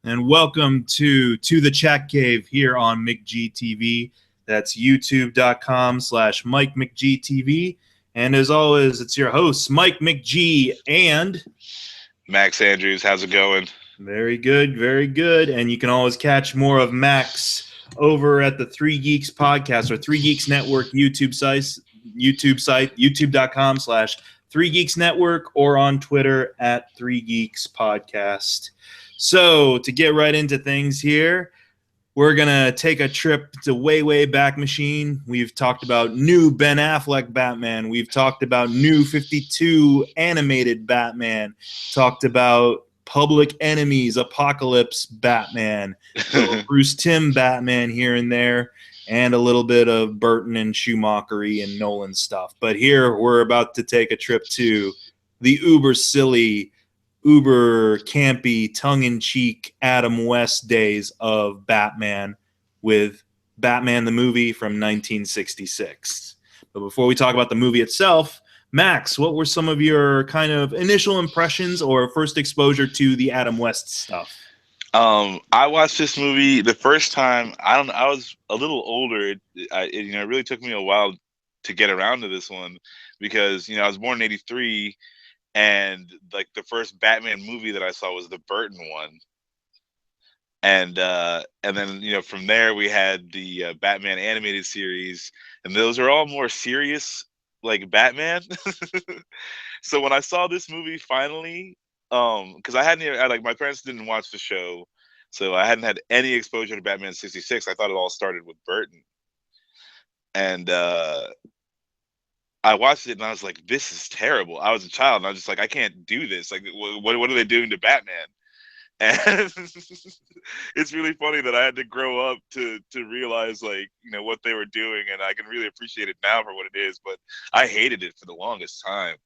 and welcome to the Chat Cave here on McGTV. That's youtube.com/Mike McGTV. And as always, it's your host, Mike McG, and Max Andrews. How's it going? very good, very good. And you can always catch more of Max over at the Three Geeks podcast or Three Geeks Network YouTube site, youtube.com/Three Geeks Network, or on Twitter at Three Geeks Podcast. So to get right into things here, we're going to take a trip to way back machine. We've talked about new Ben Affleck Batman. We've talked about new 52 animated Batman. Talked about Public Enemies, Apocalypse Batman, Bruce Timm Batman here and there, and a little bit of Burton and Schumachery and Nolan stuff. But here we're about to take a trip to the uber silly, uber campy, tongue-in-cheek Adam West days of Batman with Batman the movie from 1966. But before we talk about the movie itself, Max, what were some of your kind of initial impressions or first exposure to the Adam West stuff? I watched this movie the first time. I was a little older. It really took me a while to get around to this one because I was born in '83, and like the first Batman movie that I saw was the Burton one, and then from there we had the Batman animated series, and those are all more serious like Batman. So when I saw this movie finally, because like my parents didn't watch the show, so I hadn't had any exposure to Batman '66. I thought it all started with Burton, and I watched it and I was like, "This is terrible." I was a child and I was just like, "I can't do this. Like, what are they doing to Batman?" And it's really funny that I had to grow up to realize what they were doing, and I can really appreciate it now for what it is. But I hated it for the longest time,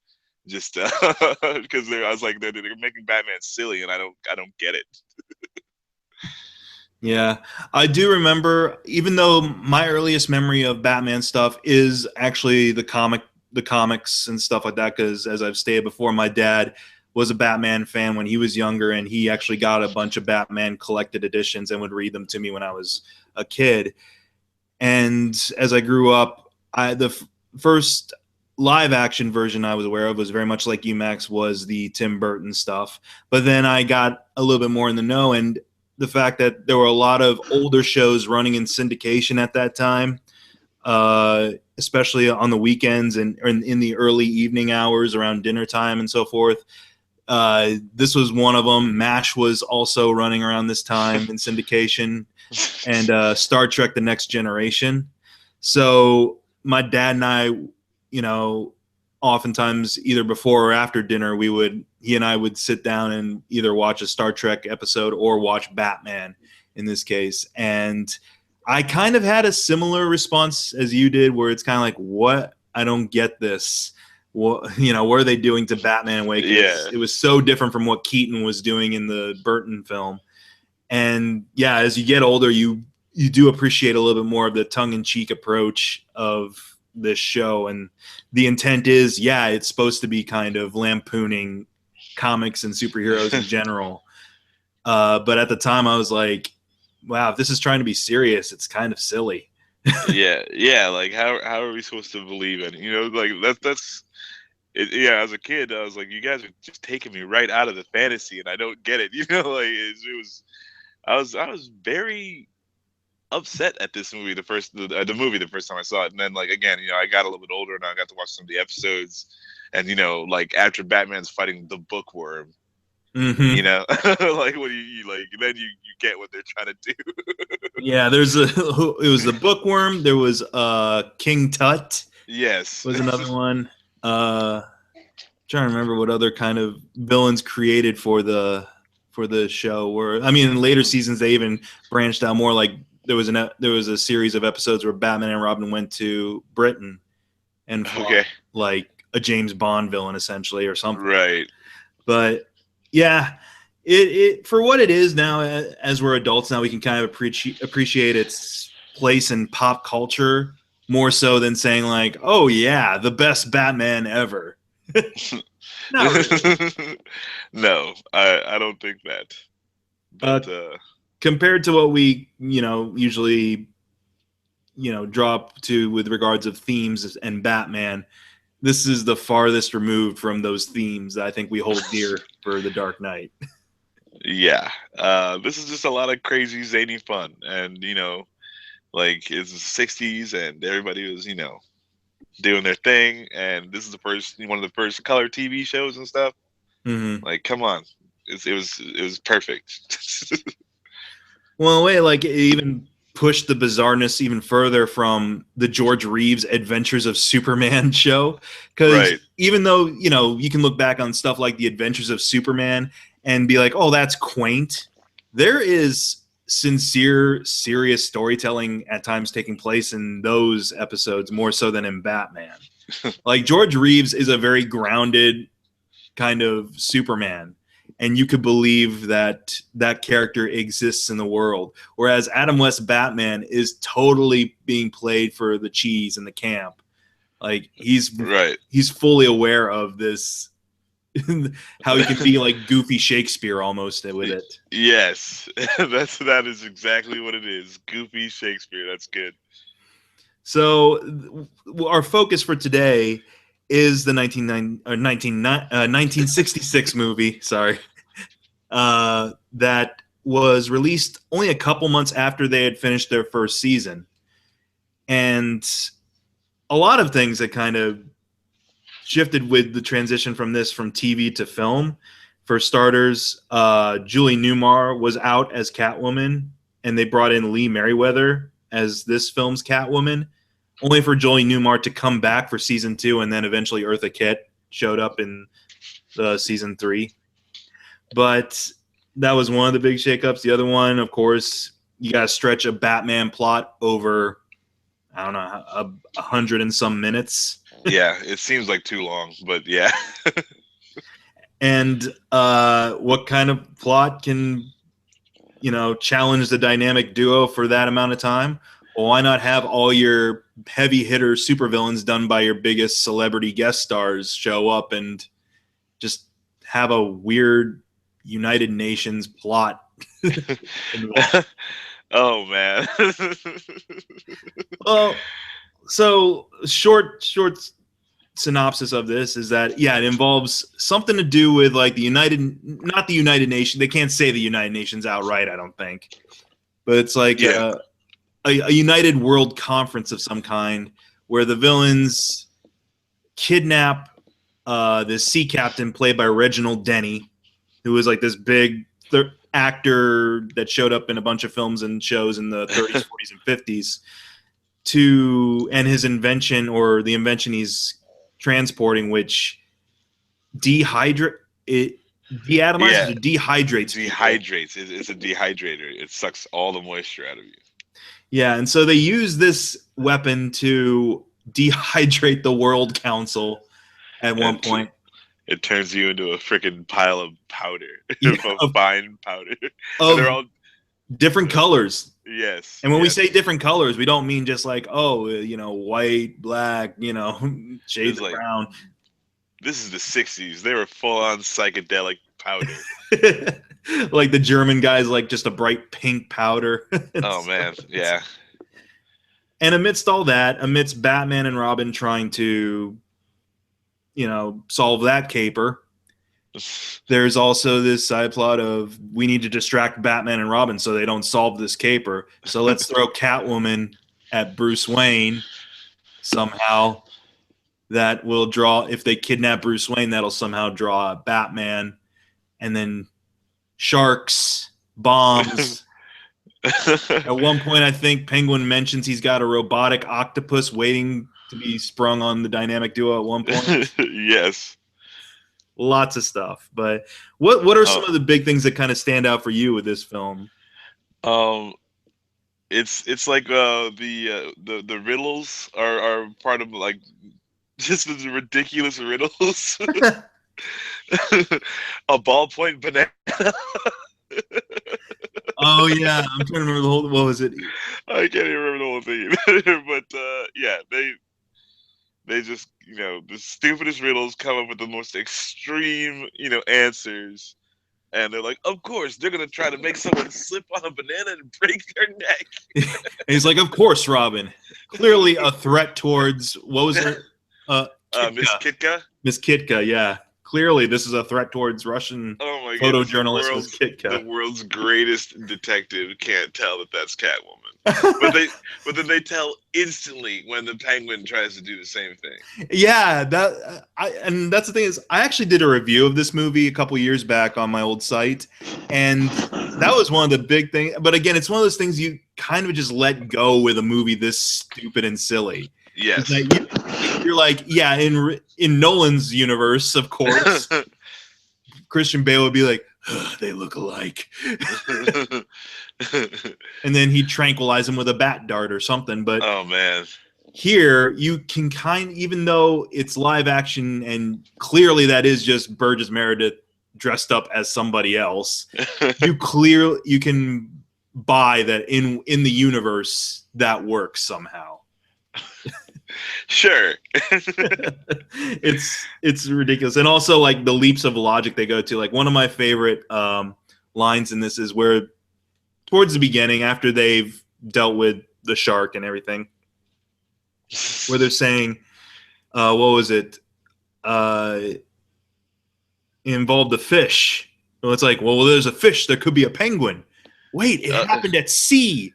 just because I was like they're making Batman silly, and I don't get it. Yeah, I do remember, even though my earliest memory of Batman stuff is actually the comics and stuff like that, because as I've stated before, my dad was a Batman fan when he was younger, and he actually got a bunch of Batman collected editions and would read them to me when I was a kid. And as I grew up, the first live action version I was aware of was very much like you, Max, was the Tim Burton stuff. But then I got a little bit more in the know, and the fact that there were a lot of older shows running in syndication at that time, especially on the weekends and in the early evening hours around dinner time and so forth. This was one of them. MASH was also running around this time in syndication, and Star Trek: The Next Generation. So my dad and I, oftentimes either before or after dinner, he and I would sit down and either watch a Star Trek episode or watch Batman in this case. And I kind of had a similar response as you did, where it's kind of like, what? I don't get this. What are they doing to Batman way? Yeah. It was so different from what Keaton was doing in the Burton film. And yeah, as you get older, you do appreciate a little bit more of the tongue-in-cheek approach of this show. And the intent is, yeah, it's supposed to be kind of lampooning comics and superheroes in general. But at the time I was like, wow, if this is trying to be serious, it's kind of silly. yeah. Like how are we supposed to believe it? Like that's it. Yeah, as a kid, I was like, you guys are just taking me right out of the fantasy, and I don't get it. Like it was. I was very upset at this movie the movie the first time I saw it, and then like again, I got a little bit older and I got to watch some of the episodes, and like after Batman's fighting the Bookworm, Mm-hmm. like what do you like? Then you get what they're trying to do. Yeah, it was the Bookworm. There was King Tut. Yes, Was another one. Trying to remember what other kind of villains created for the show. Where I mean, in later seasons they even branched out more. Like there was a series of episodes where Batman and Robin went to Britain and fought like a James Bond villain essentially or something. Right. But yeah, it for what it is now, as we're adults now, we can kind of appreciate its place in pop culture more so than saying like, oh yeah, the best Batman ever. Not really. No, I don't think that. But compared to what we, usually, drop to with regards of themes and Batman, this is the farthest removed from those themes that I think we hold dear for The Dark Knight. yeah, this is just a lot of crazy zany fun, and like it's the '60s, and everybody was doing their thing, and this is one of the first color TV shows and stuff. Mm-hmm. Like, come on, it was perfect. Well, wait, like it even pushed the bizarreness even further from the George Reeves Adventures of Superman show. Because Right. even though, you can look back on stuff like the Adventures of Superman and be like, oh, that's quaint, there is sincere, serious storytelling at times taking place in those episodes more so than in Batman. Like George Reeves is a very grounded kind of Superman, and you could believe that that character exists in the world. Whereas Adam West Batman is totally being played for the cheese in the camp. Like he's fully aware of this, how he can be like goofy Shakespeare almost with it. Yes, that is exactly what it is. Goofy Shakespeare. That's good. So our focus for today is the 1966 movie. Sorry. That was released only a couple months after they had finished their first season. And a lot of things that kind of shifted with the transition from TV to film. For starters, Julie Newmar was out as Catwoman, and they brought in Lee Merriweather as this film's Catwoman, only for Julie Newmar to come back for season 2, and then eventually Eartha Kitt showed up in the season 3. But that was one of the big shakeups. The other one, of course, you got to stretch a Batman plot over, I don't know, 100 and some minutes. Yeah, it seems like too long, but yeah. And what kind of plot can, challenge the dynamic duo for that amount of time? Well, why not have all your heavy hitter supervillains done by your biggest celebrity guest stars show up and just have a weird United Nations plot involved? Oh man. Well, so short synopsis of this is that it involves something to do with like not the United Nations. They can't say the United Nations outright, I don't think, but it's like a United World Conference of some kind where the villains kidnap the sea captain played by Reginald Denny, who was like this big actor that showed up in a bunch of films and shows in the 30s, 40s, and 50s, and his invention, or the invention he's transporting, which deatomizes or dehydrates people. It's a dehydrator. It sucks all the moisture out of you. Yeah, and so they use this weapon to dehydrate the World Council at one point. It turns you into a freaking pile of powder, of fine powder. And they're all different colors. Yes. And when we say different colors, we don't mean just like, white, black, shades of brown. This is the 60s. They were full-on psychedelic powder. Like the German guys like just a bright pink powder. Oh, man. Yeah. And amidst all that, amidst Batman and Robin trying to solve that caper, there's also this side plot of we need to distract Batman and Robin so they don't solve this caper. So let's throw Catwoman at Bruce Wayne somehow. That will draw, if they kidnap Bruce Wayne, that'll somehow draw Batman. And then sharks, bombs. At one point, I think Penguin mentions he's got a robotic octopus waiting to be sprung on the dynamic duo at one point. Yes. Lots of stuff. But what are some of the big things that kind of stand out for you with this film? It's like the riddles are part of like just the ridiculous riddles. A ballpoint banana. Oh yeah, I'm trying to remember the whole. What was it? I can't even remember the whole thing. But yeah, they just the stupidest riddles come up with the most extreme answers, And they're like, of course, they're going to try to make someone slip on a banana and break their neck. And he's like, of course, Robin. Clearly a threat towards, what was her? Miss Kitka? Miss Kitka, yeah. Clearly this is a threat towards Russian photojournalist Miss Kitka. The world's greatest detective can't tell that that's Catwoman. But then they tell instantly when the Penguin tries to do the same thing. Yeah, and that's the thing is, I actually did a review of this movie a couple years back on my old site, and that was one of the big things. But again, it's one of those things you kind of just let go with a movie this stupid and silly. Yes, like, you're like, yeah, in Nolan's universe, of course, Christian Bale would be like, they look alike. And then he'd tranquilize him with a bat dart or something. But oh man, here you can even though it's live action and clearly that is just Burgess Meredith dressed up as somebody else, you can buy that in the universe that works somehow. Sure. It's ridiculous. And also like the leaps of logic they go to. Like one of my favorite lines in this is where towards the beginning, after they've dealt with the shark and everything, where they're saying, what was it? It involved a fish. Well, it's like, well, there's a fish. There could be a penguin. Wait, it happened at sea.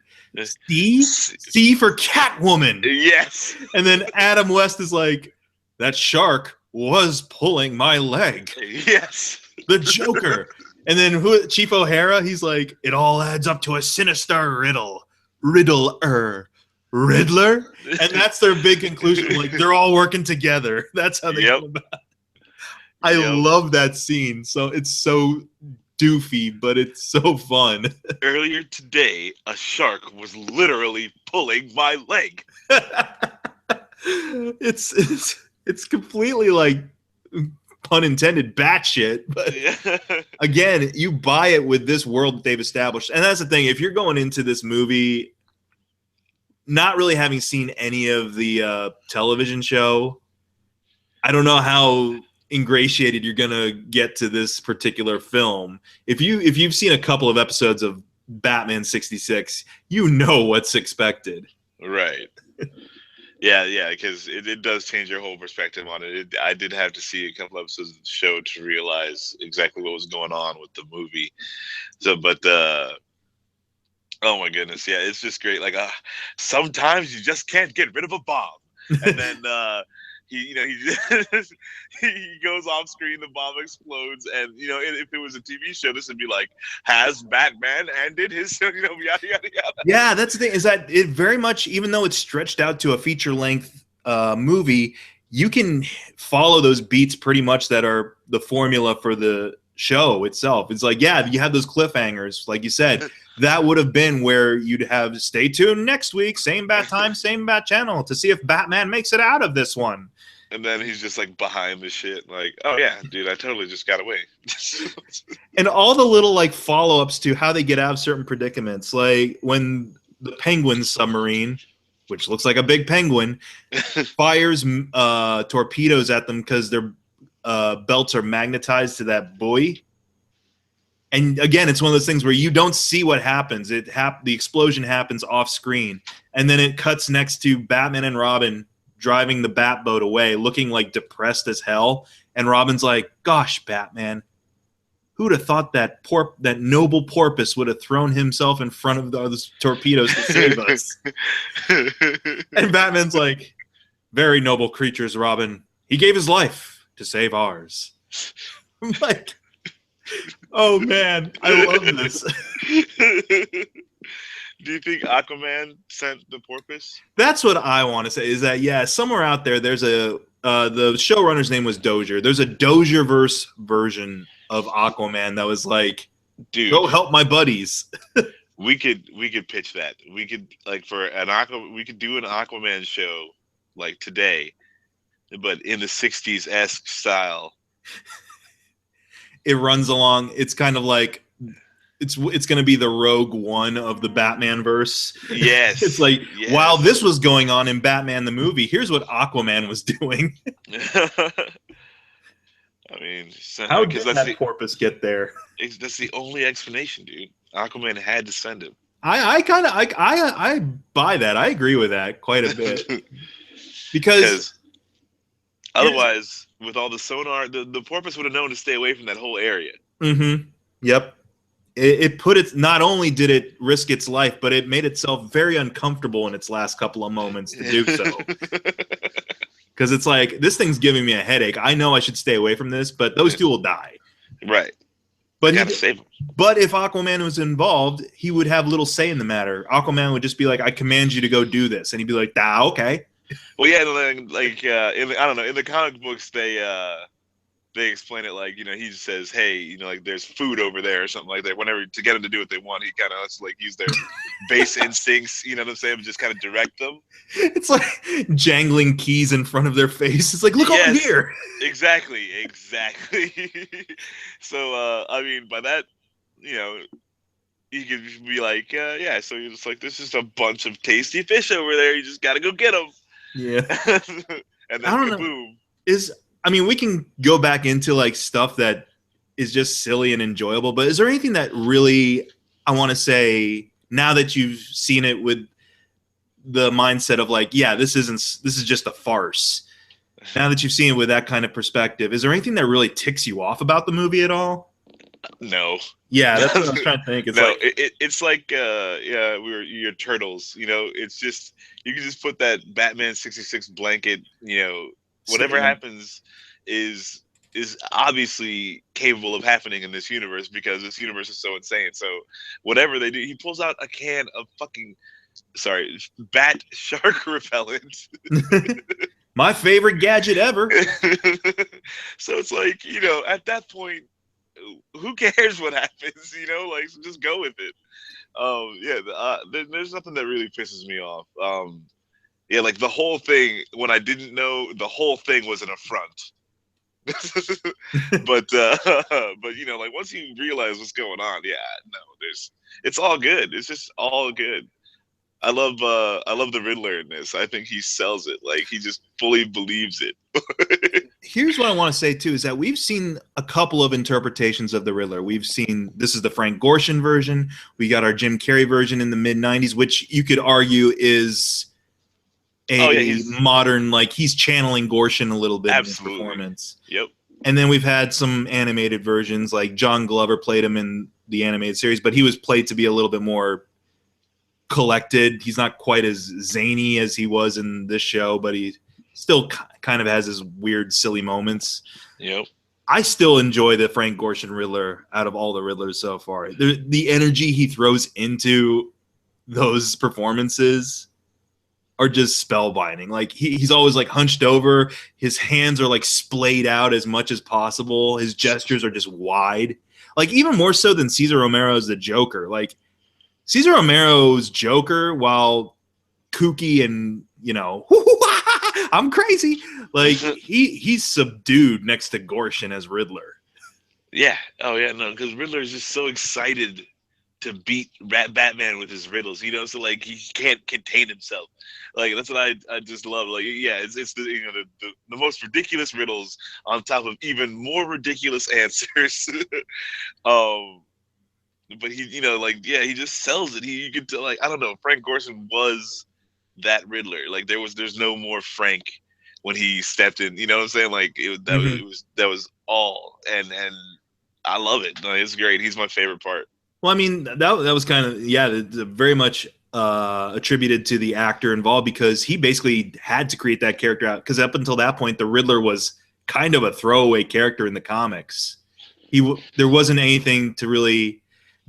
C for Catwoman. Yes. And then Adam West is like, that shark was pulling my leg. Yes. The Joker. And then Chief O'Hara, he's like, it all adds up to a sinister riddle. Riddler. And that's their big conclusion. Like, they're all working together. That's how they come about. I love that scene. So it's so doofy, but it's so fun. Earlier today, a shark was literally pulling my leg. It's completely like, pun intended, batshit. But again, you buy it with this world that they've established. And that's the thing. If you're going into this movie not really having seen any of the television show, I don't know how ingratiated you're gonna get to this particular film. If you've seen a couple of episodes of Batman 66, you know what's expected. Right. Yeah, because it does change your whole perspective on it. I did have to see a couple episodes of the show to realize exactly what was going on with the movie. So, but oh my goodness, yeah, it's just great. Like, sometimes you just can't get rid of a bomb, and then he goes off screen, the bomb explodes, and if it was a TV show, this would be like, has Batman ended his yada yada yada. Yeah, that's the thing, is that it very much, even though it's stretched out to a feature length movie, you can follow those beats pretty much that are the formula for the show itself. It's like, yeah, you have those cliffhangers, like you said. That would have been where you'd have stay tuned next week, same bat time, same bat channel, to see if Batman makes it out of this one. And then he's just like behind the shit, like, oh yeah, dude, I totally just got away. And all the little like follow-ups to how they get out of certain predicaments, like when the Penguin submarine, which looks like a big penguin, fires torpedoes at them because their belts are magnetized to that buoy. And again, it's one of those things where you don't see what happens. The explosion happens off screen, and then it cuts next to Batman and Robin driving the Batboat away, looking like depressed as hell. And Robin's like, "Gosh, Batman, who'd have thought that noble porpoise would have thrown himself in front of those torpedoes to save us?" And Batman's like, "Very noble creatures, Robin. He gave his life to save ours." I'm like, oh man, I love this. Do you think Aquaman sent the porpoise? That's what I want to say, is that, yeah, somewhere out there, there's the showrunner's name was Dozier. There's a Dozier-verse version of Aquaman that was like, dude, go help my buddies. we could pitch that. We could, like, we could do an Aquaman show like today, but in the 60s-esque style. It runs along. It's kind of like it's going to be the Rogue One of the Batman verse. Yes. It's like, while this was going on in Batman the movie, here's what Aquaman was doing. I mean, How because did that porpoise get there? that's the only explanation, dude. Aquaman had to send him. I buy that. I agree with that quite a bit because here's. Otherwise, with all the sonar, the porpoise would have known to stay away from that whole area. Mm-hmm. Yep. It put it. Not only did it risk its life, but it made itself very uncomfortable in its last couple of moments to do so. Because it's like, this thing's giving me a headache. I know I should stay away from this, but those two will die. Right. But you gotta save them. But if Aquaman was involved, he would have little say in the matter. Aquaman would just be like, "I command you to go do this," and he'd be like, "Ah, okay." Well, yeah, like I don't know, in the comic books they explain it like, he just says, hey, like there's food over there or something like that. Whenever to get them to do what they want, he kind of like use their base instincts, you know what I'm saying, just kind of direct them. It's like jangling keys in front of their face. It's like, look over here. Exactly. So I mean, by that, you could be like, yeah, so you're just like, there's just a bunch of tasty fish over there. You just gotta go get them. Yeah. And then kaboom. I mean, we can go back into like stuff that is just silly and enjoyable, but is there anything that really, I want to say, now that you've seen it with the mindset of like, yeah, this is just a farce. Now that you've seen it with that kind of perspective, is there anything that really ticks you off about the movie at all? No. Yeah, that's what I was trying to think. It's like you're turtles. It's just, you can just put that Batman 66 blanket. Whatever happens is obviously capable of happening in this universe because this universe is so insane. So whatever they do, he pulls out a can of bat shark repellent. My favorite gadget ever. So it's like, at that point, who cares what happens? Like, so just go with it. There's nothing that really pisses me off. Like the whole thing, when I didn't know, the whole thing was an affront. but like once you realize what's going on, it's all good. It's just all good. I love the Riddler in this. I think he sells it. Like, he just fully believes it. Here's what I want to say too, is that we've seen a couple of interpretations of the Riddler. We've seen, this is the Frank Gorshin version. We got our Jim Carrey version in the mid 90s, which you could argue is modern, like he's channeling Gorshin a little bit in his performance. Yep. And then we've had some animated versions, like John Glover played him in the animated series, but he was played to be a little bit more collected. He's not quite as zany as he was in this show, but he still kind of has his weird, silly moments. Yep. I still enjoy the Frank Gorshin Riddler out of all the Riddlers so far. The energy he throws into those performances are just spellbinding. Like he's always like hunched over. His hands are like splayed out as much as possible. His gestures are just wide. Like even more so than Cesar Romero's The Joker. Like Cesar Romero's Joker, while kooky and, I'm crazy. Like he's subdued next to Gorshin as Riddler. Yeah. Oh yeah. No, because Riddler is just so excited to beat Batman with his riddles, so like he can't contain himself. Like that's what I just love. Like, yeah, it's the most ridiculous riddles on top of even more ridiculous answers. But he, he just sells it. You could tell, like, I don't know, Frank Gorshin was that Riddler. Like there's no more Frank when he stepped in. You know what I'm saying? Like that was all, and I love it. No, it's great. He's my favorite part. Well, I mean, that was kind of, very much attributed to the actor involved, because he basically had to create that character out. Because up until that point, the Riddler was kind of a throwaway character in the comics. There wasn't anything to really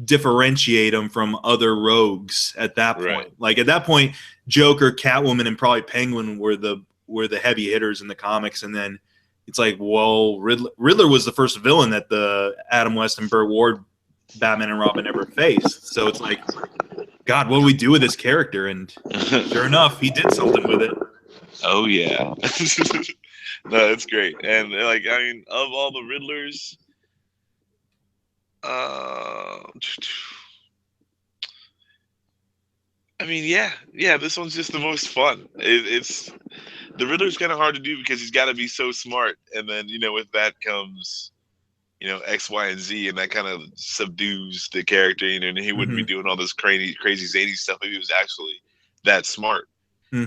differentiate him from other rogues at that point. Right. Like at that point, Joker, Catwoman, and probably Penguin were the heavy hitters in the comics, and then it's like, well, Riddler was the first villain that the Adam West and Burt Ward Batman and Robin ever faced. So it's like, God, what do we do with this character? And sure enough, he did something with it. Oh yeah. No, it's great. And like, I mean, of all the Riddlers, I mean, yeah, this one's just the most fun. the Riddler's kind of hard to do because he's got to be so smart, and then with that comes X, Y, and Z, and that kind of subdues the character. And he wouldn't be doing all this crazy zany stuff if he was actually that smart.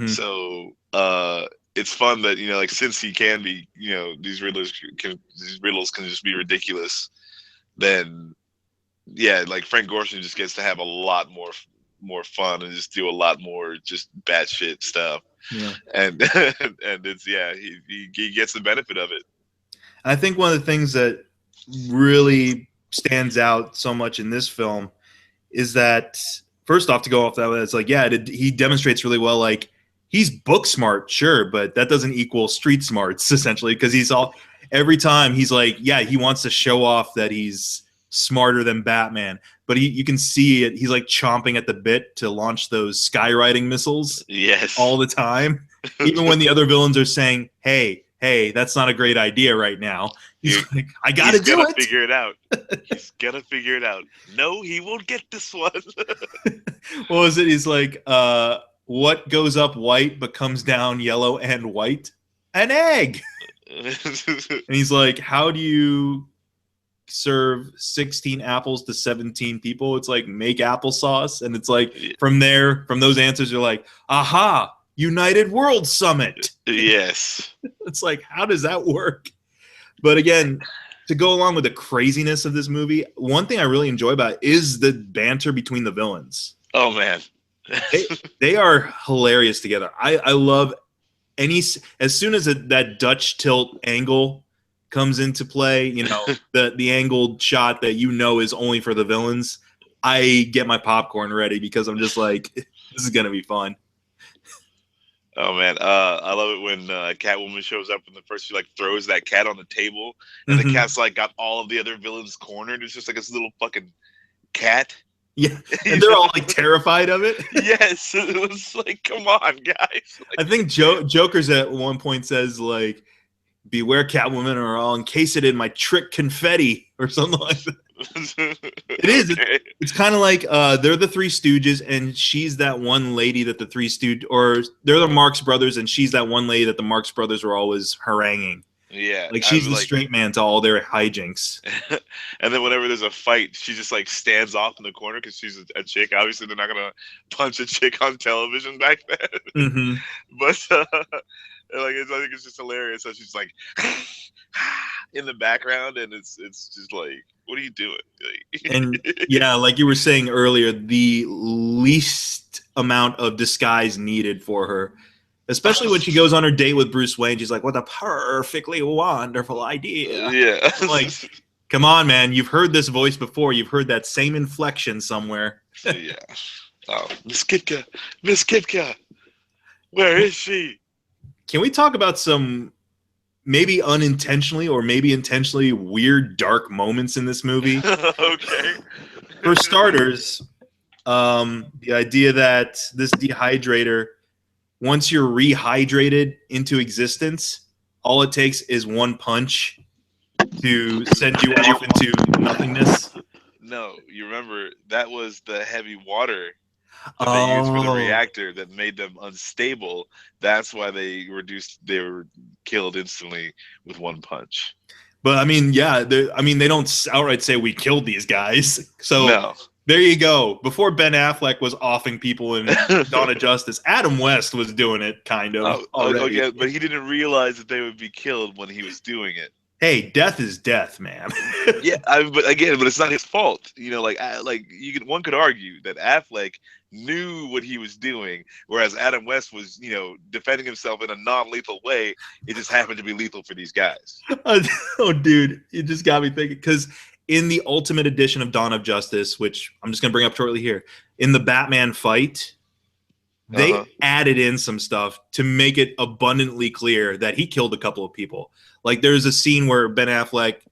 So it's fun that like since he can be these riddles can just be ridiculous, then like Frank Gorshin just gets to have a lot more fun and just do a lot more just batshit stuff. Yeah, and and it's he gets the benefit of it. I think one of the things that really stands out so much in this film is that, first off, to go off that way, it's like, he demonstrates really well, like, he's book smart, sure, but that doesn't equal street smarts, essentially, because every time he's like, he wants to show off that he's smarter than Batman, but you can see it, he's like chomping at the bit to launch those skywriting missiles all the time. Even when the other villains are saying, hey, that's not a great idea right now. He's like, I gotta do it. Figure it out. He's gonna figure it out. No, he won't get this one. What was it? He's like, what goes up white but comes down yellow and white? An egg. And he's like, how do you serve 16 apples to 17 people? It's like, make applesauce. And it's like, from those answers, you're like, aha, United World Summit. Yes. It's like, how does that work? But again, to go along with the craziness of this movie, one thing I really enjoy about it is the banter between the villains. Oh, man. they are hilarious together. I love as soon as that Dutch tilt angle comes into play, the angled shot that is only for the villains, I get my popcorn ready because I'm just like, this is going to be fun. Oh man, I love it when Catwoman shows up and she like throws that cat on the table, and the cat's like got all of the other villains cornered. It's just like this little fucking cat. Yeah, and they're all like terrified of it. Yes, it was like, come on, guys. Like, I think Joker's at one point says like, "Beware, Catwoman, or I'll encase it in my trick confetti," or something like that. It is. Okay. It's kind of like they're the Three Stooges, and she's that one lady that the Three Stooges, or they're the Marx Brothers, and she's that one lady that the Marx Brothers were always haranguing. Yeah, like she's the straight man to all their hijinks. And then whenever there's a fight, she just like stands off in the corner because she's a chick. Obviously, they're not gonna punch a chick on television back then. But I think it's just hilarious. So she's like in the background, and it's just like, what are you doing? And like you were saying earlier, the least amount of disguise needed for her, especially when she goes on her date with Bruce Wayne. She's like, what a perfectly wonderful idea. Yeah. Like, come on, man. You've heard this voice before. You've heard that same inflection somewhere. Yeah. Oh, Miss Kitka, where is she? Can we talk about some maybe unintentionally or maybe intentionally weird, dark moments in this movie? Okay. For starters, the idea that this dehydrator, once you're rehydrated into existence, all it takes is one punch to send you off into nothingness. No, you remember that was the heavy water that they used for the reactor that made them unstable. That's why they were killed instantly with one punch. But I mean, they don't outright say we killed these guys. So no. There you go. Before Ben Affleck was offing people in Dawn of Justice, Adam West was doing it kind of already. Yeah, but he didn't realize that they would be killed when he was doing it. Hey, death is death, man. Yeah, but it's not his fault. One could argue that Affleck knew what he was doing, whereas Adam West was, defending himself in a non-lethal way. It just happened to be lethal for these guys. Oh, dude, it just got me thinking, because in the Ultimate Edition of Dawn of Justice, which I'm just going to bring up shortly here, in the Batman fight, they added in some stuff to make it abundantly clear that he killed a couple of people. Like, there's a scene where Ben Affleck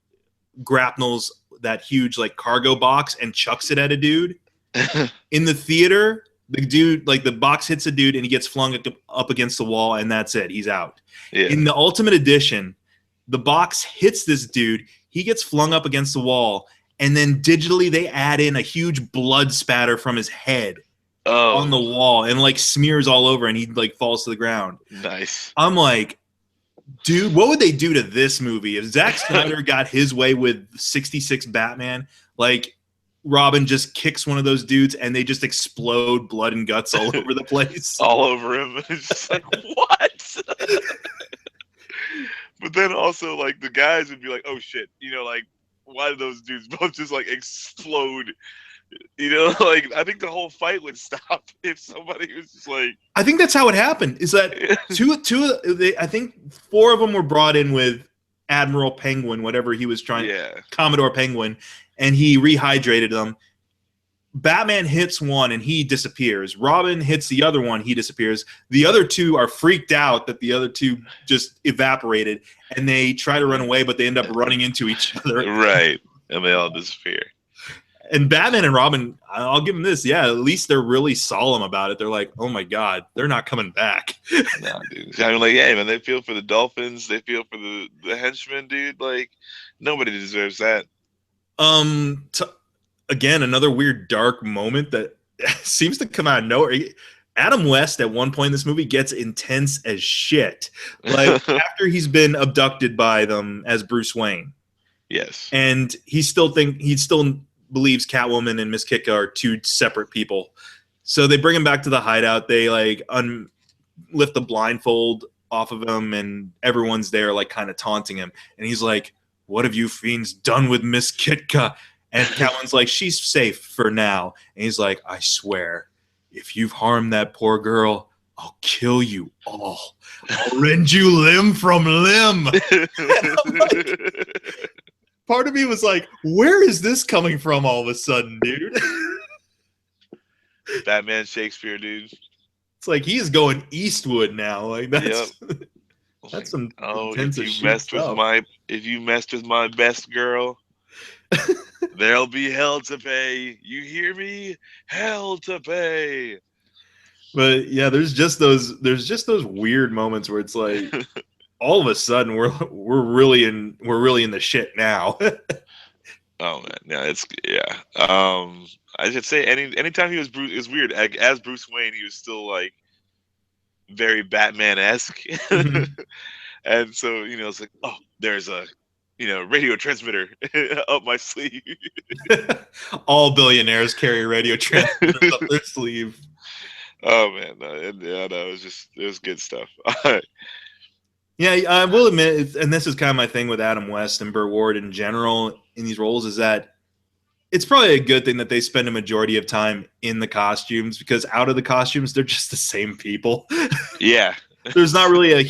grapnels that huge, like, cargo box and chucks it at a dude. In the theater, the dude, like, the box hits a dude and he gets flung up against the wall, and that's it. He's out. Yeah. In the Ultimate Edition, the box hits this dude. He gets flung up against the wall, and then digitally they add in a huge blood spatter from his head. on the wall and like smears all over, and he like falls to the ground. Nice. I'm like, dude, what would they do to this movie if Zack Snyder got his way with 66 Batman? Like, Robin just kicks one of those dudes and they just explode blood and guts all over the place. All over him. It's just like, what? But then also, like, the guys would be like, oh shit, you know, like, why did those dudes both just like explode? You know, like, I think the whole fight would stop if somebody was just like. I think that's how it happened. Is that I think 4 of them were brought in with Admiral Penguin, whatever he was trying, Commodore Penguin, and he rehydrated them. Batman hits one and he disappears. Robin hits the other one, he disappears. The other 2 are freaked out that the other 2 just evaporated, and they try to run away, but they end up running into each other. Right, and they all disappear. And Batman and Robin, I'll give them this. Yeah, at least they're really solemn about it. They're like, oh my God, they're not coming back. Nah, dude. I mean, like, yeah, man, they feel for the Dolphins. They feel for the henchmen, dude. Like, nobody deserves that. Again, another weird, dark moment that seems to come out of nowhere. Adam West, at one point in this movie, gets intense as shit. Like, after he's been abducted by them as Bruce Wayne. Yes. And he still believes Catwoman and Miss Kitka are 2 separate people. So they bring him back to the hideout. They like lift the blindfold off of him, and everyone's there like kind of taunting him. And he's like, what have you fiends done with Miss Kitka? And Catwoman's like, she's safe for now. And he's like, I swear, if you've harmed that poor girl, I'll kill you all. I'll rend you limb from limb. Part of me was like, where is this coming from all of a sudden, dude? Batman Shakespeare, dude. It's like he is going Eastwood now. Like that's that's some if you messed with my best girl, there'll be hell to pay. You hear me? Hell to pay. But yeah, there's just those weird moments where it's like all of a sudden we're really in the shit now. Oh man, I should say anytime he was Bruce, it's weird. As Bruce Wayne, he was still like very Batman-esque. Mm-hmm. And so, you know, it's like, oh, there's a radio transmitter up my sleeve. All billionaires carry radio transmitters up their sleeve. Oh man, it was good stuff. Yeah, I will admit, and this is kind of my thing with Adam West and Burt Ward in general in these roles, is that it's probably a good thing that they spend a majority of time in the costumes, because out of the costumes, they're just the same people. Yeah. There's not really a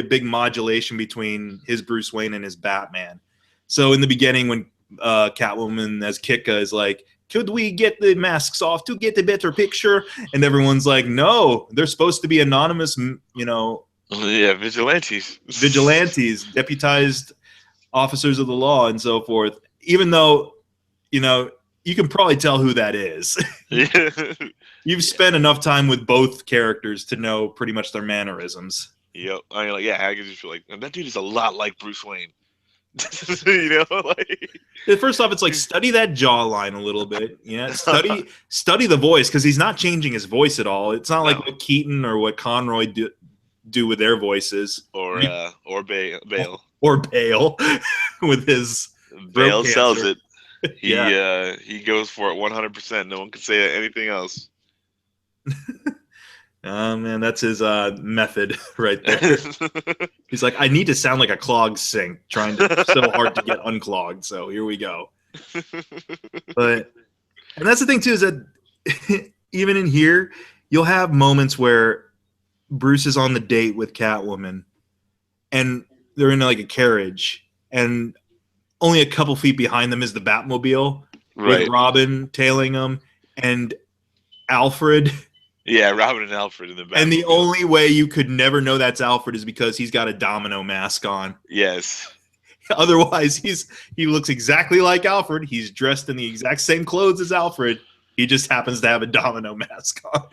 big modulation between his Bruce Wayne and his Batman. So in the beginning, when Catwoman as Kitka is like, could we get the masks off to get a better picture? And everyone's like, no, they're supposed to be anonymous, vigilantes, deputized officers of the law and so forth. Even though, you can probably tell who that is. You've spent enough time with both characters to know pretty much their mannerisms. Yep. I mean, I can just feel like that dude is a lot like Bruce Wayne. First off, it's like study that jawline a little bit. Yeah, study the voice, because he's not changing his voice at all. It's not like what Keaton or what Conroy do with their voices, or Bale with his Bale sells it. He goes for it 100%. No one can say anything else. Man, that's his method right there. He's like, I need to sound like a clogged sink, trying so hard to get unclogged. So here we go. And that's the thing too, is that even in here, you'll have moments where Bruce is on the date with Catwoman, and they're in like a carriage, and only a couple feet behind them is the Batmobile, right, with Robin tailing them, and Alfred. Yeah, Robin and Alfred in the Batmobile. And the only way you could never know that's Alfred is because he's got a domino mask on. Yes. Otherwise, he looks exactly like Alfred. He's dressed in the exact same clothes as Alfred. He just happens to have a domino mask on.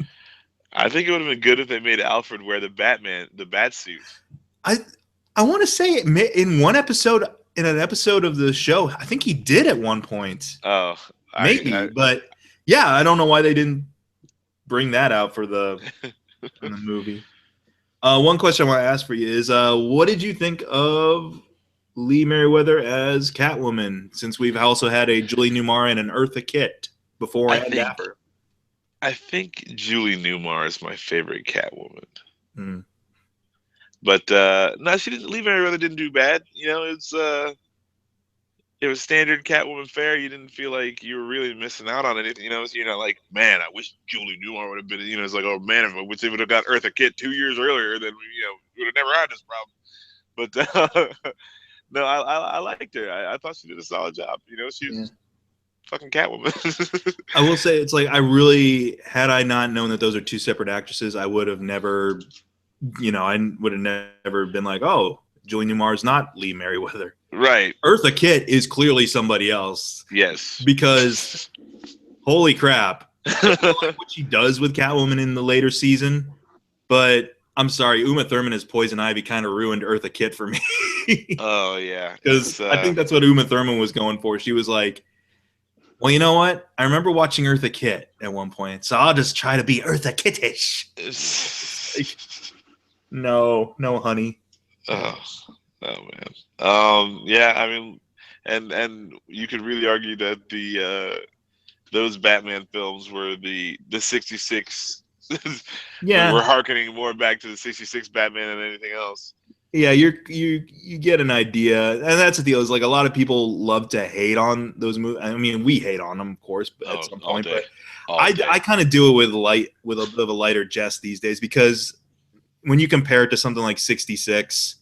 I think it would have been good if they made Alfred wear the bat suit. I want to say in an episode of the show, I think he did at one point. Oh, maybe, but yeah, I don't know why they didn't bring that out for the in the movie. One question I want to ask for you is, what did you think of Lee Merriweather as Catwoman? Since we've also had a Julie Newmar and an Eartha Kitt before I and think after. I think Julie Newmar is my favorite Catwoman. Mm. But no, she didn't. Lee Merriweather didn't do bad. It was standard Catwoman fare. You didn't feel like you were really missing out on anything. You're not like, man, I wish Julie Newmar would have been. It's like, oh man, if we would have got Eartha Kitt 2 years earlier, then we would have never had this problem. But no, I liked her. I thought she did a solid job. She's fucking Catwoman. I will say it's like had I not known that those are two separate actresses, I would have never, I would have never been like, oh, Julie Newmar is not Lee Merriweather. Right. Eartha Kitt is clearly somebody else. Yes. Because holy crap. I don't like what she does with Catwoman in the later season, but I'm sorry, Uma Thurman as Poison Ivy kind of ruined Eartha Kitt for me. Oh yeah. Because I think that's what Uma Thurman was going for. She was like, well, you know what? I remember watching Eartha Kitt at one point, so I'll just try to be Eartha Kittish. No, honey. Oh man. Yeah, I mean, and you could really argue that those Batman films were the 66. Yeah, we're hearkening more back to the 66 Batman than anything else. Yeah, you get an idea, and that's the deal. Is like a lot of people love to hate on those movies. I mean, we hate on them, of course, at some point. But I kind of do it with a bit of a lighter jest these days, because when you compare it to something like 66,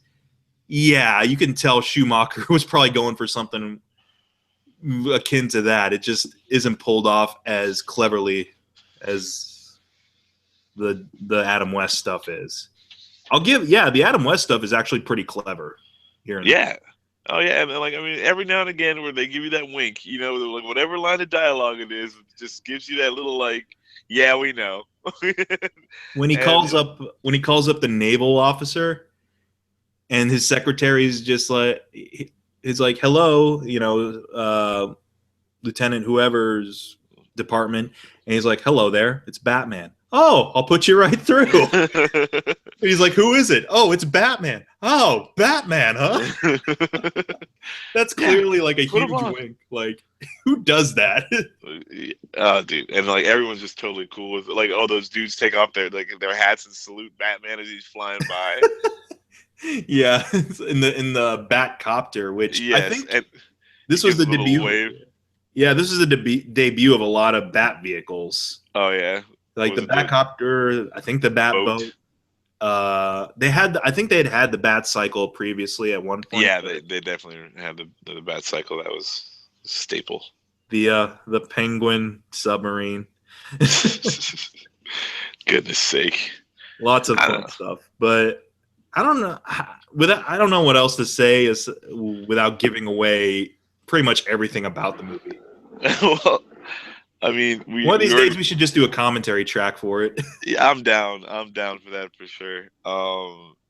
yeah, you can tell Schumacher was probably going for something akin to that. It just isn't pulled off as cleverly as the Adam West stuff is. The Adam West stuff is actually pretty clever here. Yeah. Oh yeah, and like, I mean, every now and again where they give you that wink, like whatever line of dialogue it is, it just gives you that little like, yeah, we know. When he calls up the naval officer, and his secretary is just like, he's like, hello, Lieutenant whoever's department, and he's like, hello there, it's Batman. Oh, I'll put you right through. He's like, who is it? Oh, it's Batman. Oh, Batman, huh? That's clearly like a huge wink. Like, who does that? Oh, dude. And like everyone's just totally cool with it. Like, oh, those dudes take off their hats and salute Batman as he's flying by. Yeah, in the Batcopter, which I think this was the debut. Wave. Yeah, this is the debut of a lot of Bat vehicles. Oh yeah. Like the Batcopter, I think the Batboat. I think they had the Bat Cycle previously at one point. Yeah, they definitely had the Bat Cycle. That was a staple. The Penguin submarine. Goodness sake. Lots of fun stuff. But I don't know. I don't know what else to say without giving away pretty much everything about the movie. Well, I mean, one of these days we should just do a commentary track for it. Yeah, I'm down. I'm down for that for sure.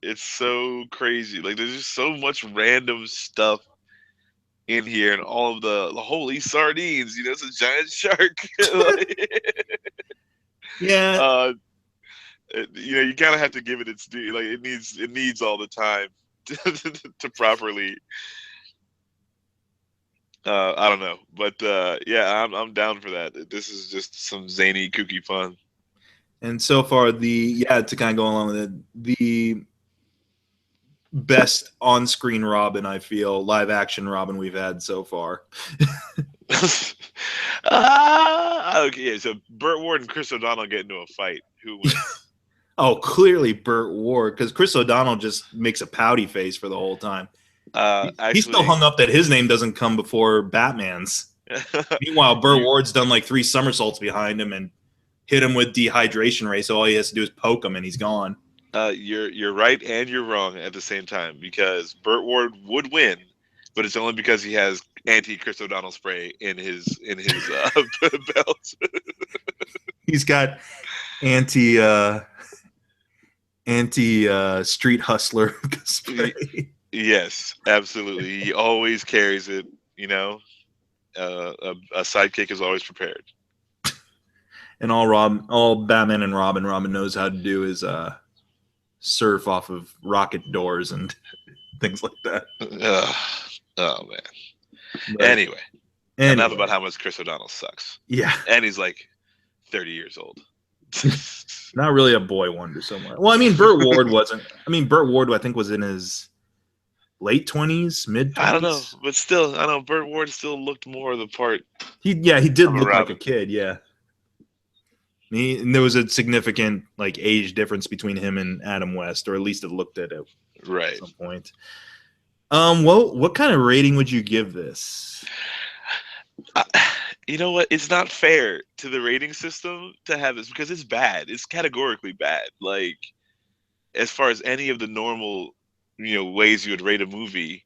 It's so crazy. Like, there's just so much random stuff in here, and all of the holy sardines. It's a giant shark. Yeah. You kind of have to give it its due. Like, it needs all the time to properly. I don't know, but yeah, I'm down for that. This is just some zany, kooky fun. And so far, to kind of go along with it, the best on-screen Robin, I feel, live-action Robin we've had so far. Okay, so Burt Ward and Chris O'Donnell get into a fight. Who wins? Oh, clearly Burt Ward, because Chris O'Donnell just makes a pouty face for the whole time. He's still hung up that his name doesn't come before Batman's. Meanwhile, Burt Ward's done like 3 somersaults behind him and hit him with dehydration ray, so all he has to do is poke him and he's gone. You're right and you're wrong at the same time, because Burt Ward would win, but it's only because he has anti-Chris O'Donnell spray in his belt. He's got anti street hustler spray. Yes, absolutely. He always carries it. A sidekick is always prepared. And all Batman and Robin knows how to do is surf off of rocket doors and things like that. Oh man. But Anyway, enough about how much Chris O'Donnell sucks. Yeah. And he's like 30 years old. Not really a boy wonder somewhere. Well, I mean, Burt Ward wasn't. I mean, Burt Ward, I think, was in his late 20s, mid 20s. I don't know, but still, I know Burt Ward still looked more the part. He did look like a kid, yeah. And there was a significant like age difference between him and Adam West, or at least it looked at it right at some point. Well, what kind of rating would you give this? You know what? It's not fair to the rating system to have this because it's bad. It's categorically bad. Like, as far as any of the normal, ways you would rate a movie,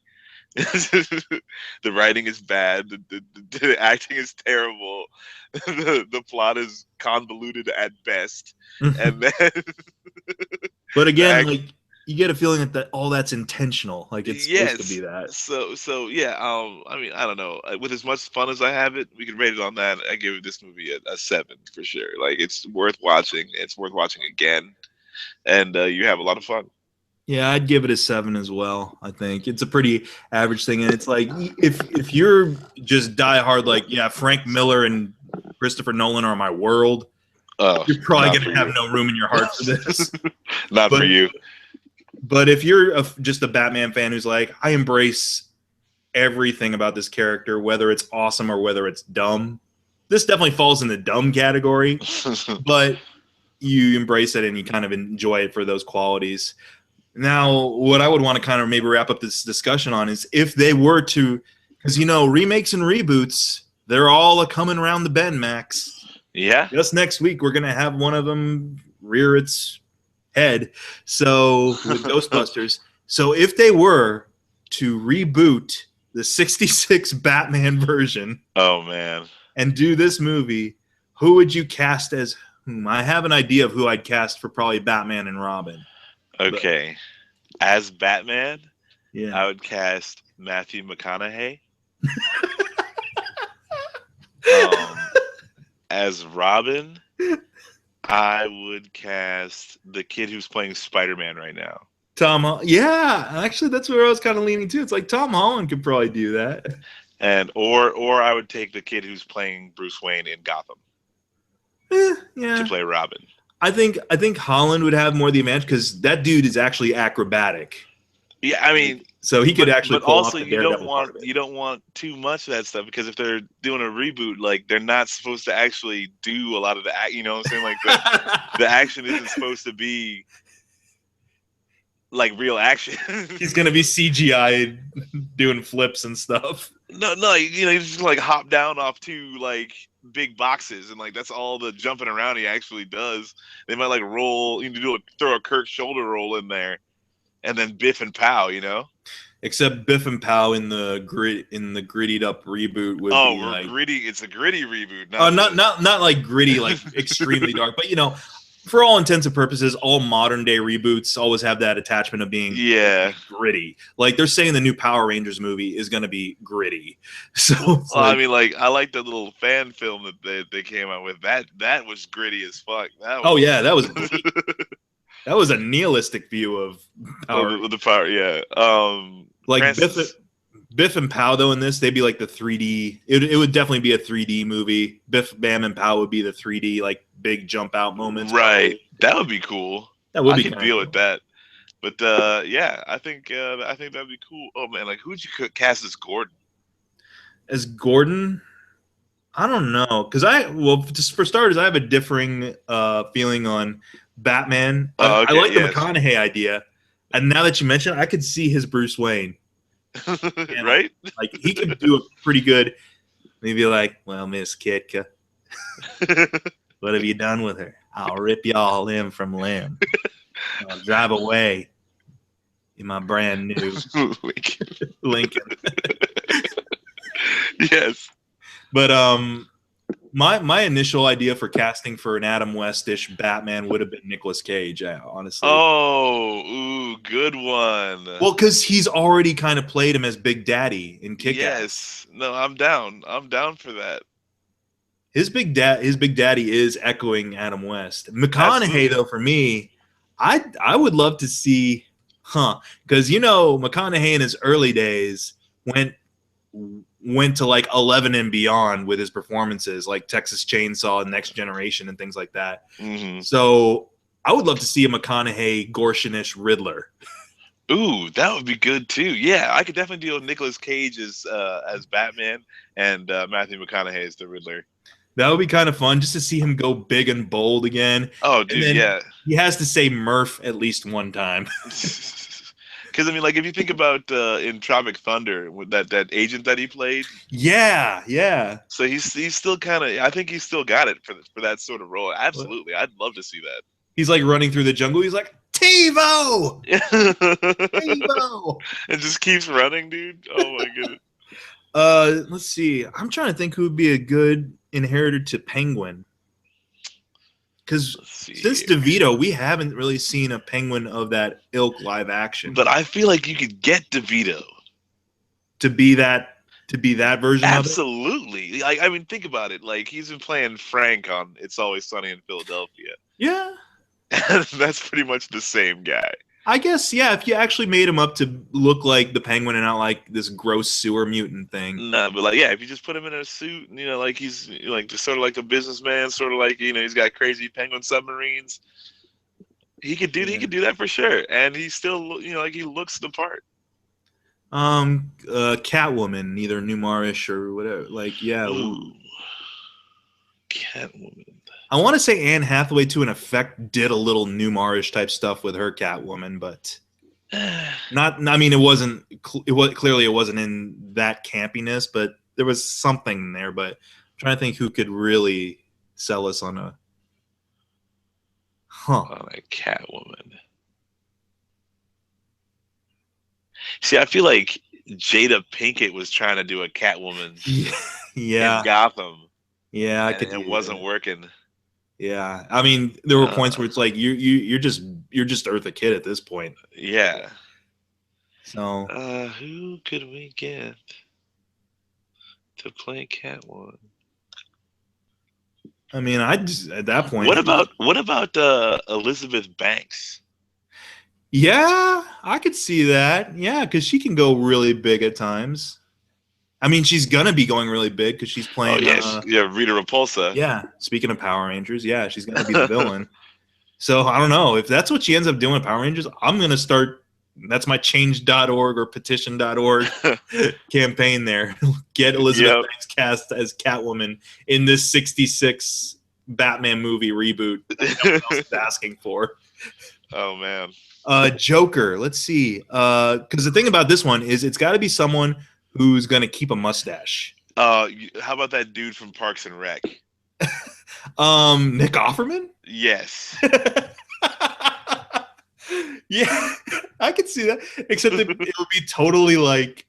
the writing is bad. The acting is terrible. The plot is convoluted at best. And then, but again, like, you get a feeling that all that's intentional. Like, it's supposed to be that. So yeah. I mean, I don't know. With as much fun as I have it, we can rate it on that. I give this movie a 7 for sure. Like, it's worth watching. It's worth watching again, and you have a lot of fun. Yeah, I'd give it a 7 as well. I think it's a pretty average thing, and it's like if you're just diehard, like, yeah, Frank Miller and Christopher Nolan are my world. You're probably gonna have no room in your heart for this. Not for you. But if you're just a Batman fan who's like, I embrace everything about this character, whether it's awesome or whether it's dumb, this definitely falls in the dumb category. But you embrace it and you kind of enjoy it for those qualities. Now, what I would want to kind of maybe wrap up this discussion on is if they were to, because, remakes and reboots, they're all a coming around the bend, Max. Yeah. Just next week, we're going to have one of them rear its head. So with Ghostbusters. So if they were to reboot the 66 Batman version. Oh, man. And do this movie, who would you cast as whom? I have an idea of who I'd cast for probably Batman and Robin. Okay. As Batman, yeah, I would cast Matthew McConaughey. As Robin, I would cast the kid who's playing Spider-Man right now. Yeah, actually, that's where I was kind of leaning to. It's like Tom Holland could probably do that. And or I would take the kid who's playing Bruce Wayne in Gotham. Yeah. To play Robin. I think Holland would have more of the advantage because that dude is actually acrobatic. Yeah, I mean, so he could actually. But also, you don't want too much of that stuff because if they're doing a reboot, like they're not supposed to actually do a lot of the act. You know what I'm saying? Like the action isn't supposed to be like real action. He's gonna be CGI doing flips and stuff. No, he's just like hop down off two like big boxes and like that's all the jumping around he actually does. They might like roll, throw a Kirk shoulder roll in there, and then Biff and Pow, Except Biff and Pow in the grittied up reboot would be like gritty. It's a gritty reboot. Not like gritty, like extremely dark, but for all intents and purposes, all modern day reboots always have that attachment of being gritty. Like they're saying the new Power Rangers movie is going to be gritty. So I mean, like I like the little fan film that they came out with. That was gritty as fuck. That was that was a nihilistic view of power. The power, yeah. Like Biff and Pow, though, in this, they'd be like the 3D. It would definitely be a 3D movie. Biff, Bam, and Pow would be the 3D, like, big jump out moments. Right. That would be cool. I could deal with that. But, yeah, I think that'd be cool. Oh, man, like, who'd you cast as Gordon? As Gordon? I don't know. Because just for starters, I have a differing feeling on Batman. I like the McConaughey idea. And now that you mention it, I could see his Bruce Wayne. And, right? Like he could do it pretty good. Maybe like, well, Miss Kitka, what have you done with her? I'll rip y'all limb from limb. I'll drive away in my brand new Lincoln. Yes. But my initial idea for casting for an Adam West-ish Batman would have been Nicolas Cage, honestly. Oh, good one. Well, because he's already kind of played him as Big Daddy in Kick-Ass. Yes. No, I'm down. I'm down for that. His big daddy is echoing Adam West. McConaughey, Absolutely. though, for me, I would love to see, because McConaughey in his early days went to like 11 and beyond with his performances, like Texas Chainsaw, Next Generation, and things like that. Mm-hmm. So I would love to see a McConaughey Gorshinish Riddler. Ooh, that would be good too. Yeah, I could definitely deal with Nicolas Cage as Batman and Matthew McConaughey as the Riddler. That would be kind of fun just to see him go big and bold again. Oh, And dude, then yeah. he has to say Murph at least one time. Because I mean, like if you think about in Tropic Thunder, with that agent that he played. Yeah. So he's still kind of. I think he's still got it for that sort of role. Absolutely, I'd love to see that. He's like running through the jungle. He's like, TiVo! TiVo! It just keeps running, dude. Oh my goodness. Let's see. I'm trying to think who would be a good inheritor to Penguin. Because since DeVito, we haven't really seen a Penguin of that ilk live action. But I feel like you could get DeVito to be that version Absolutely. Of it. Like, I mean, think about it. Like he's been playing Frank on It's Always Sunny in Philadelphia. Yeah. And that's pretty much the same guy. I guess, yeah, if you actually made him up to look like the Penguin and not like this gross sewer mutant thing. No, but like, yeah, if you just put him in a suit, and, like he's like sort of like a businessman, sort of like he's got crazy penguin submarines. He could do that for sure, and he still like he looks the part. Catwoman, either Newmarish or whatever. Like, yeah. Ooh. Catwoman. I want to say Anne Hathaway, to an effect, did a little Newmarish type stuff with her Catwoman, but not. I mean, it wasn't in that campiness, but there was something there. But I'm trying to think who could really sell us on a Catwoman. See, I feel like Jada Pinkett was trying to do a Catwoman in Gotham. Yeah, it wasn't working. Yeah, I mean, there were points where it's like you're just Eartha Kitt at this point. Yeah. So who could we get to play Catwoman? I mean, at that point. What about Elizabeth Banks? Yeah, I could see that. Yeah, because she can go really big at times. I mean, she's gonna be going really big because she's playing. Rita Repulsa. Yeah, speaking of Power Rangers, yeah, she's gonna be the villain. So I don't know if that's what she ends up doing with Power Rangers. I'm gonna start. That's my change.org or petition.org campaign there. Get Elizabeth Banks cast as Catwoman in this 66 Batman movie reboot that no one else is asking for. Oh man. Joker. Let's see. Because the thing about this one is it's got to be someone who's going to keep a mustache. How about that dude from Parks and Rec? Nick Offerman? Yes. Yeah, I could see that. Except it would be totally like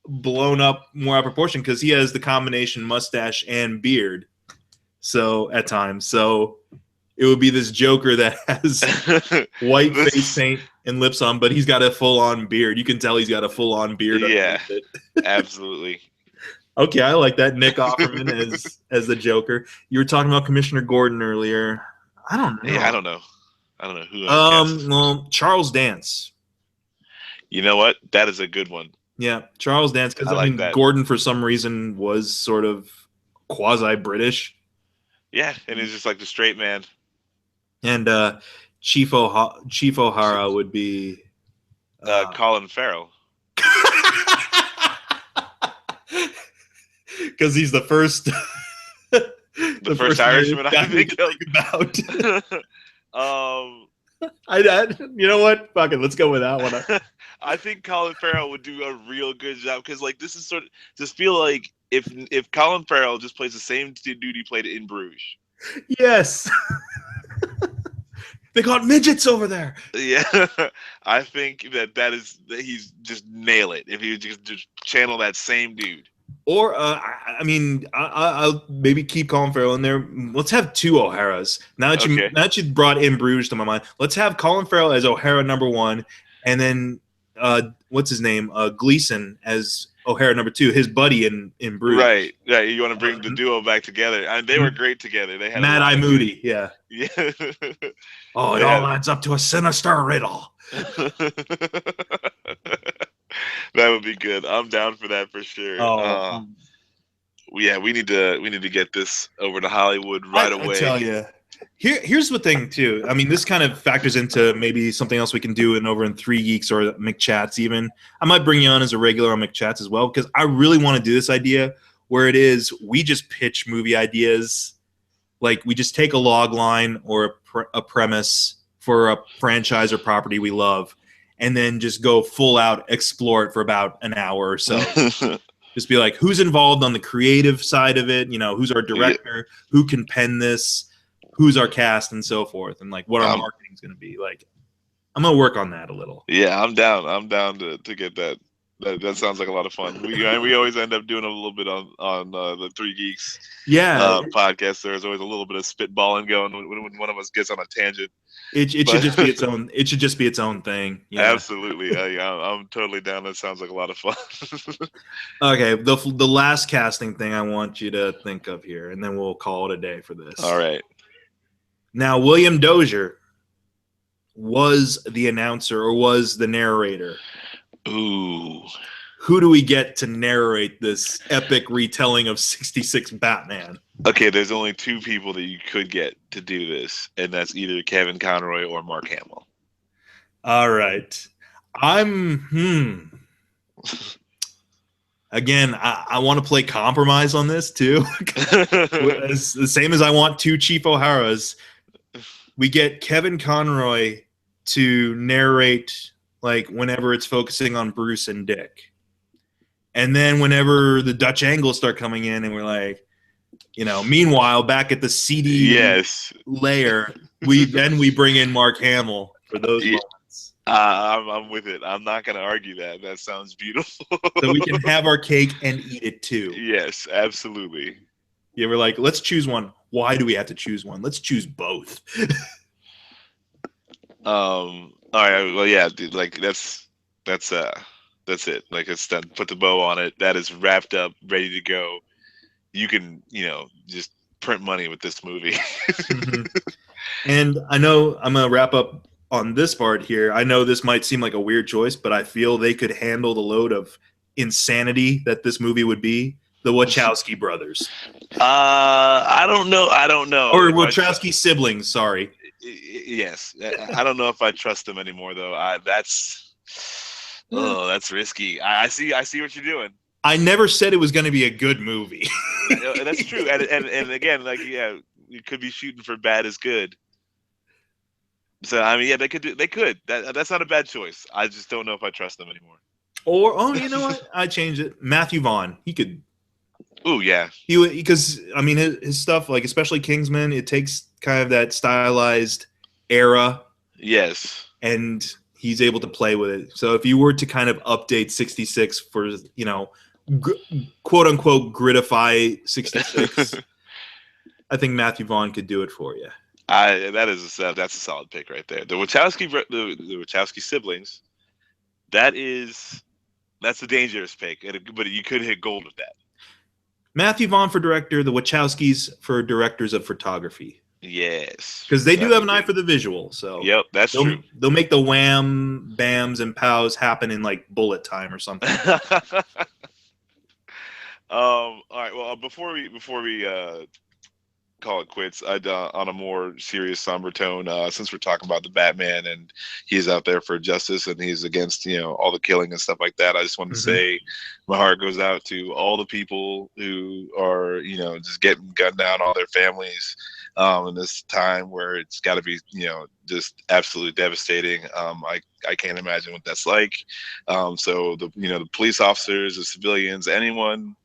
blown up more out of proportion because he has the combination mustache and beard. So at times, it would be this Joker that has white face paint and lips on, but he's got a full-on beard. You can tell he's got a full-on beard. Yeah, absolutely. Okay, I like that. Nick Offerman as the Joker. You were talking about Commissioner Gordon earlier. I don't know. Yeah, I don't know who. Well, Charles Dance. You know what? That is a good one. Yeah, Charles Dance. Because I mean, Gordon for some reason was sort of quasi-British. Yeah, and he's just like the straight man. And Chief O'Hara would be Colin Farrell. Because he's the first the first Irishman I think about. You know what? Fuck it, let's go with that one. I think Colin Farrell would do a real good job because, like, this is sort of just feel like if Colin Farrell just plays the same dude he played in Bruges. Yes. They got midgets over there. Yeah, I think that he's just nail it if he just channel that same dude. Or I mean, I'll maybe keep Colin Farrell in there. Let's have two O'Haras. Now that you brought in Bruges to my mind, let's have Colin Farrell as O'Hara number one, and then what's his name, Gleason as O'Hara number 2, his buddy in Bruges. Right. Yeah, you want to bring the duo back together. And they were great togetger. They had Mad Eye Moody, yeah. Yeah. Oh, it all adds up to a sinister riddle. That would be good. I'm down for that for sure. Yeah, we need to get this over to Hollywood right away. I tell you. Here's the thing too. I mean, this kind of factors into maybe something else we can do over in 3 Geeks or McChats even. I might bring you on as a regular on McChats as well, because I really want to do this idea where it is we just pitch movie ideas. Like we just take a log line or a premise for a franchise or property we love, and then just go full out explore it for about an hour or so. Just be like, who's involved on the creative side of it? You know, who's our director? Who can pen this? Who's our cast and so forth, and like what our marketing is going to be like. I'm gonna work on that a little. Yeah, I'm down. I'm down to get that. That sounds like a lot of fun. We always end up doing a little bit on the 3 Geeks podcast. There's always a little bit of spitballing going when one of us gets on a tangent. It should just be its own. It should just be its own thing. Yeah. Absolutely. I'm totally down. That sounds like a lot of fun. Okay, the last casting thing I want you to think of here, and then we'll call it a day for this. All right. Now, William Dozier was the announcer or was the narrator. Ooh. Who do we get to narrate this epic retelling of 66 Batman? Okay, there's only 2 people that you could get to do this, and that's either Kevin Conroy or Mark Hamill. All right. Again, I want to play compromise on this too. It's the same as I want 2 Chief O'Haras. We get Kevin Conroy to narrate like whenever it's focusing on Bruce and Dick. And then whenever the Dutch angles start coming in and we're like, you know, meanwhile, back at the CD layer, we bring in Mark Hamill for those moments. I'm with it. I'm not going to argue that. That sounds beautiful. So we can have our cake and eat it too. Yes, absolutely. Yeah, we're like, let's choose one. Why do we have to choose one? Let's choose both. All right. Well, yeah, dude, like that's it. Like it's done. Put the bow on it. That is wrapped up, ready to go. You can, just print money with this movie. Mm-hmm. And I know I'm gonna wrap up on this part here. I know this might seem like a weird choice, but I feel they could handle the load of insanity that this movie would be. The Wachowski brothers. I don't know. Or Wachowski siblings, sorry. Yes. I don't know if I trust them anymore, though. That's risky. I see what you're doing. I never said it was going to be a good movie. That's true. And again, like, yeah, you could be shooting for bad is good. So, I mean, yeah, they could. That's not a bad choice. I just don't know if I trust them anymore. Or, you know what? I changed it. Matthew Vaughn. He could. Oh yeah, because I mean his stuff, like especially Kingsman, it takes kind of that stylized era. Yes, and he's able to play with it. So if you were to kind of update 66 for quote unquote grittify 66, I think Matthew Vaughn could do it for you. That's a solid pick right there. The Wachowski siblings. That's a dangerous pick, but you could hit gold with that. Matthew Vaughn for director, the Wachowskis for directors of photography. Yes. Because they do have an eye for the visual. So yep, that's true. They'll make the wham, bams, and pows happen in like bullet time or something. All right. Well, before we call it quits, on a more serious, somber tone, since we're talking about the Batman and he's out there for justice and he's against all the killing and stuff like that, I just wanted to say my heart goes out to all the people who are just getting gunned down, all their families, in this time where it's got to be just absolutely devastating. I can't imagine what that's like. So the police officers, the civilians, anyone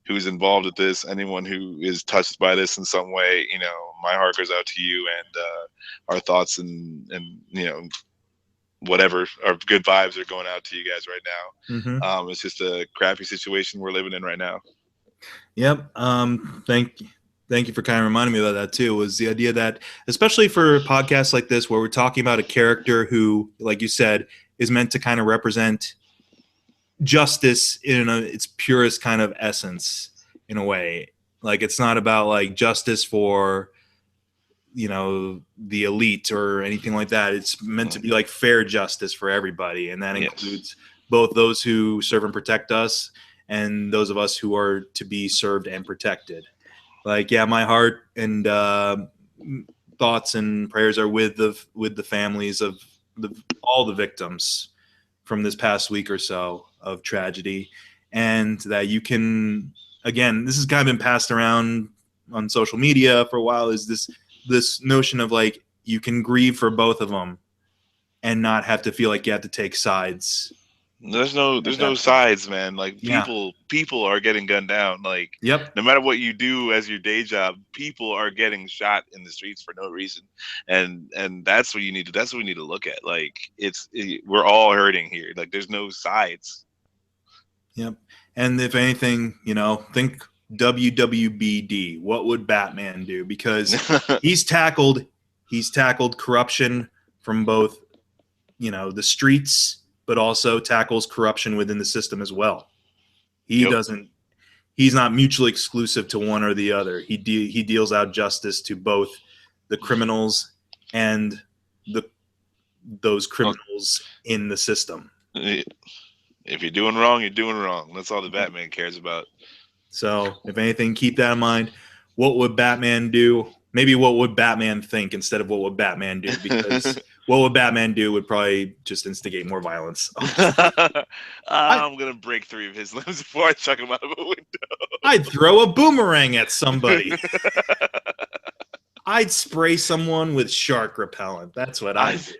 who's involved with this, anyone who is touched by this in some way, my heart goes out to you, and our thoughts and whatever our good vibes are going out to you guys right now. It's just a crappy situation we're living in right now. Yep. Thank you for kind of reminding me about that too. Was the idea that, especially for podcasts like this, where we're talking about a character who, like you said, is meant to kind of represent justice in its purest kind of essence, in a way. Like, it's not about like justice for, you know, the elite or anything like that. It's meant to be like fair justice for everybody, and that includes both those who serve and protect us and those of us who are to be served and protected. Like, yeah, my heart and thoughts and prayers are with the families of all the victims from this past week or so of tragedy, and that you can, again, this has kind of been passed around on social media for a while, is this notion of like, you can grieve for both of them and not have to feel like you have to take sides. There's no sides, man. Like, people are getting gunned down. Like, no matter what you do as your day job, people are getting shot in the streets for no reason. And that's what you need to, that's what we need to look at. Like, we're all hurting here. Like, there's no sides. Yep. And if anything, you know, think WWBD. What would Batman do? Because he's tackled corruption from both, you know, the streets, but also tackles corruption within the system as well. He's not mutually exclusive to one or the other. He deals out justice to both the criminals and those criminals in the system. If you're doing wrong, you're doing wrong. That's all the Batman cares about. So, if anything, keep that in mind. What would Batman do? Maybe what would Batman think instead of what would Batman do? Because what would Batman do would probably just instigate more violence. I'm going to break 3 of his limbs before I chuck him out of a window. I'd throw a boomerang at somebody. I'd spray someone with shark repellent. That's what I'd do.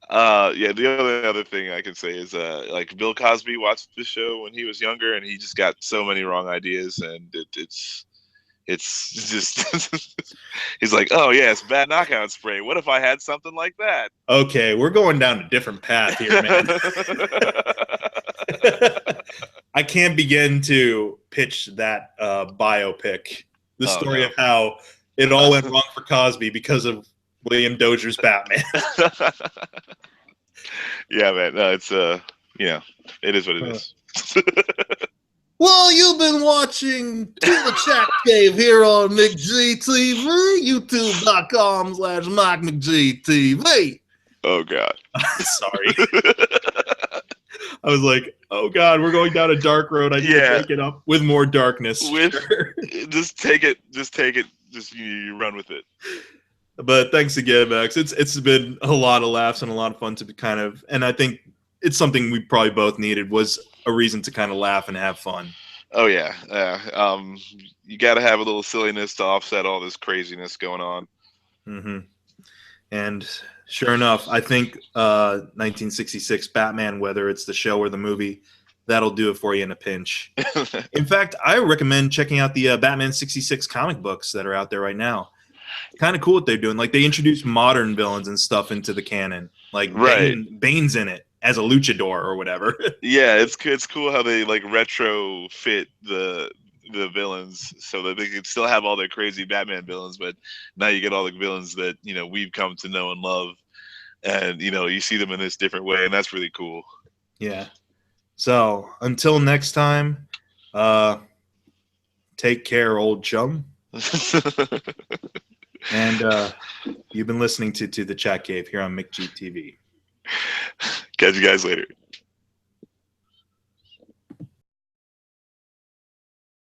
Yeah, the other thing I can say is like, Bill Cosby watched the show when he was younger, and he just got so many wrong ideas, and it's just he's like, oh yeah, it's bad knockout spray. What if I had something like that? Okay, we're going down a different path here, man. I can't begin to pitch that biopic, the story of how it all went wrong for Cosby because of William Dozier's Batman. Yeah, man. No, it's it is what it is. Well, you've been watching To the Chat Cave here on McGTV, youtube.com/MikeMcGTV. Oh, God. Sorry. I was like, oh, God, we're going down a dark road. I need to break it up with more darkness. Just take it. Just you run with it. But thanks again, Max. It's been a lot of laughs and a lot of fun to be kind of, and I think it's something we probably both needed, was a reason to kind of laugh and have fun. Oh yeah. You got to have a little silliness to offset all this craziness going on. Mm-hmm. And sure enough, I think 1966 Batman, whether it's the show or the movie, that'll do it for you in a pinch. In fact, I recommend checking out the Batman 66 comic books that are out there right now. Kind of cool what they're doing. Like, they introduce modern villains and stuff into the canon. Like, Bane's in it as a luchador or whatever. Yeah, it's cool how they like retro fit the villains so that they can still have all their crazy Batman villains, but now you get all the villains that, you know, we've come to know and love, and, you know, you see them in this different way, and that's really cool. Yeah. So until next time, take care, old chum. And you've been listening to the Chat Cave here on McGTV. Catch you guys later.